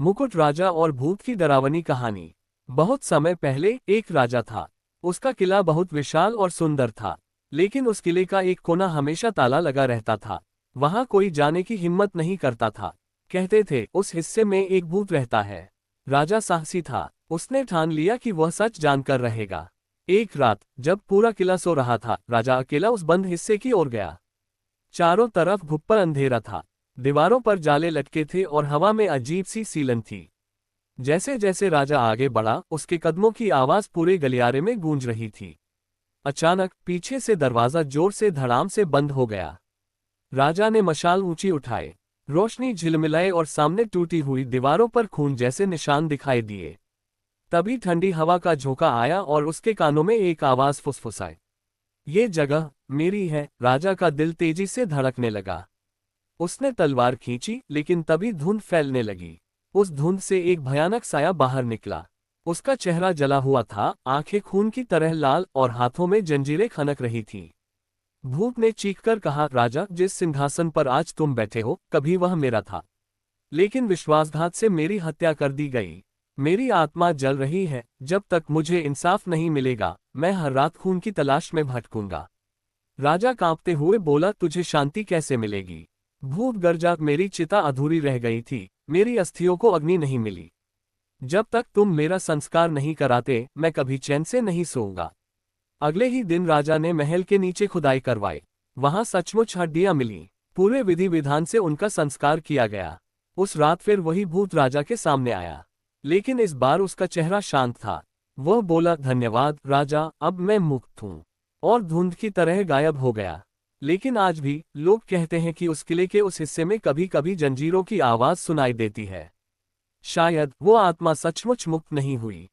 मुकुट राजा और भूत की डरावनी कहानी। बहुत समय पहले एक राजा था। उसका किला बहुत विशाल और सुंदर था, लेकिन उस किले का एक कोना हमेशा ताला लगा रहता था। वहां कोई जाने की हिम्मत नहीं करता था। कहते थे उस हिस्से में एक भूत रहता है। राजा साहसी था, उसने ठान लिया कि वह सच जानकर रहेगा। एक रात जब पूरा किला सो रहा था, राजा अकेला उस बंद हिस्से की ओर गया। चारों तरफ घुप्पर अंधेरा था। दीवारों पर जाले लटके थे और हवा में अजीब सी सीलन थी। जैसे जैसे राजा आगे बढ़ा, उसके कदमों की आवाज पूरे गलियारे में गूंज रही थी। अचानक पीछे से दरवाजा जोर से धड़ाम से बंद हो गया। राजा ने मशाल ऊंची उठाए। रोशनी झिलमिलाए और सामने टूटी हुई दीवारों पर खून जैसे निशान दिखाई दिए। तभी ठंडी हवा का झोंका आया और उसके कानों में एक आवाज फुसफुसाई, ये जगह मेरी है। राजा का दिल तेजी से धड़कने लगा। उसने तलवार खींची, लेकिन तभी धुंध फैलने लगी। उस धुंध से एक भयानक साया बाहर निकला। उसका चेहरा जला हुआ था, आंखें खून की तरह लाल और हाथों में जंजीरें खनक रही थीं। भूत ने चीखकर कहा, राजा, जिस सिंहासन पर आज तुम बैठे हो, कभी वह मेरा था। लेकिन विश्वासघात से मेरी हत्या कर दी गई। मेरी आत्मा जल रही है। जब तक मुझे इंसाफ नहीं मिलेगा, मैं हर रात खून की तलाश में भटकूंगा। राजा कांपते हुए बोला, तुझे शांति कैसे मिलेगी? भूत गरजा, मेरी चिता अधूरी रह गई थी, मेरी अस्थियों को अग्नि नहीं मिली। जब तक तुम मेरा संस्कार नहीं कराते, मैं कभी चैन से नहीं सोऊंगा। अगले ही दिन राजा ने महल के नीचे खुदाई करवाई। वहां सचमुच हड्डियां मिलीं। पूरे विधि विधान से उनका संस्कार किया गया। उस रात फिर वही भूत राजा के सामने आया, लेकिन इस बार उसका चेहरा शांत था। वह बोला, धन्यवाद राजा, अब मैं मुक्त हूं। और धुंध की तरह गायब हो गया। लेकिन आज भी लोग कहते हैं कि उस किले के उस हिस्से में कभी कभी जंजीरों की आवाज सुनाई देती है। शायद वो आत्मा सचमुच मुक्त नहीं हुई।